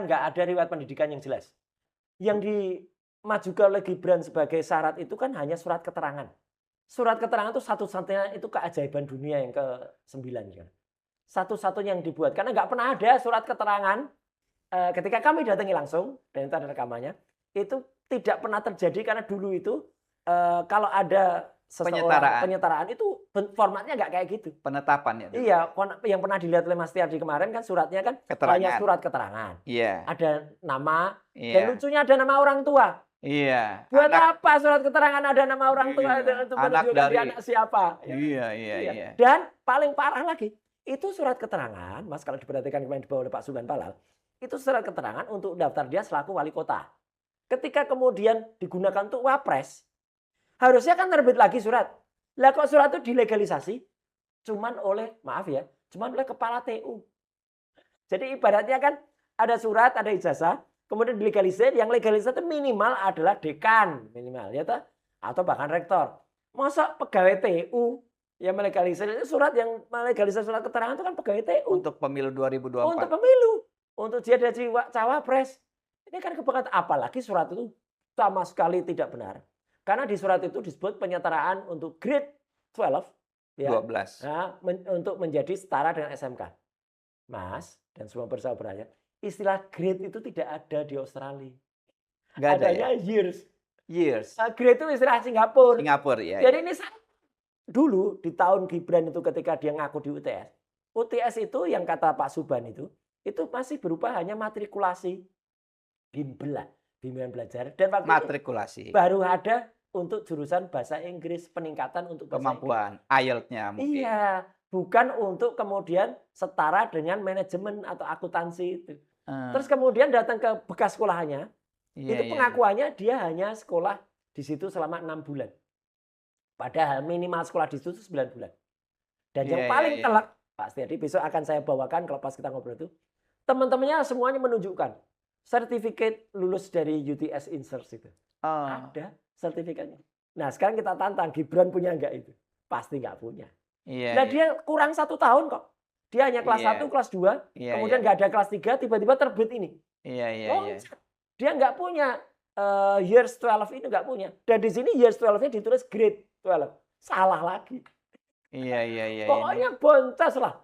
nggak ada riwayat pendidikan yang jelas. Yang dimajukan oleh Gibran sebagai syarat itu kan hanya surat keterangan. Surat keterangan itu satu-satunya itu keajaiban dunia yang ke-9 kan. Satu-satunya yang dibuat karena nggak pernah ada surat keterangan ketika kami datangi langsung dan itu ada rekamannya itu tidak pernah terjadi karena dulu itu kalau ada seseorang penyetaraan itu formatnya nggak kayak gitu. Penetapan ya. Iya, yang pernah dilihat oleh Mas Tiardi kemarin kan suratnya kan hanya surat keterangan. Iya. Ada nama dan Iya. lucunya ada nama orang tua. Iya. Buat apa surat keterangan ada nama orang tua itu Anak menunjukkan dari dia anak siapa? Iya. Dan paling parah lagi, itu surat keterangan, Mas kalau diperhatikan kemarin dibawa oleh Pak Subhan Palal, itu surat keterangan untuk daftar dia selaku wali kota. Ketika kemudian digunakan untuk wapres, harusnya kan terbit lagi surat. Lah kok surat itu dilegalisasi? Cuman oleh kepala TU. Jadi ibaratnya kan ada surat, ada ijazah, kemudian dilegalisir, yang legalisir itu minimal adalah dekan, minimal ya toh, atau bahkan rektor. Masa pegawai TU yang melegalisir surat yang melegalisir surat keterangan itu kan pegawai TU. Untuk pemilu 2024. Untuk pemilu, untuk dia jadi cawapres. Ini kan kebangetan, apalagi surat itu sama sekali tidak benar. Karena di surat itu disebut penyetaraan untuk grade 12 ya, 12. Nah, untuk menjadi setara dengan SMK. Mas dan semua bersahabat, istilah grade itu tidak ada di Australia. Nggak ada adanya ya? Years. Nah, grade itu istilah Singapura. Ya. Jadi ini dulu di tahun Gibran itu ketika dia ngaku di UTS. UTS itu yang kata Pak Subhan itu masih berupa hanya matrikulasi. Bimbel, bimbingan belajar. Dan waktu matrikulasi. Itu baru ada untuk jurusan bahasa Inggris, peningkatan untuk bahasa kemampuan, IELTS-nya mungkin. Iya, bukan untuk kemudian setara dengan manajemen atau akuntansi itu. Terus kemudian datang ke bekas sekolahannya, itu pengakuannya dia hanya sekolah di situ selama 6 bulan. Padahal minimal sekolah di situ 9 bulan. Dan yang paling telak, Pak Setiadi besok akan saya bawakan kalau pas kita ngobrol itu, teman-temannya semuanya menunjukkan sertifikat lulus dari UTS Insert itu. Ada sertifikatnya. Nah sekarang kita tantang, Gibran punya enggak itu? Pasti enggak punya. Nah dia kurang 1 tahun kok. Dia hanya kelas 1, kelas 2, kemudian enggak ada kelas 3, tiba-tiba terbit ini. Dia enggak punya years 12 ini enggak punya. Dan di sini years 12-nya ditulis grade 12. Salah lagi. Iya. Pokoknya boncos lah.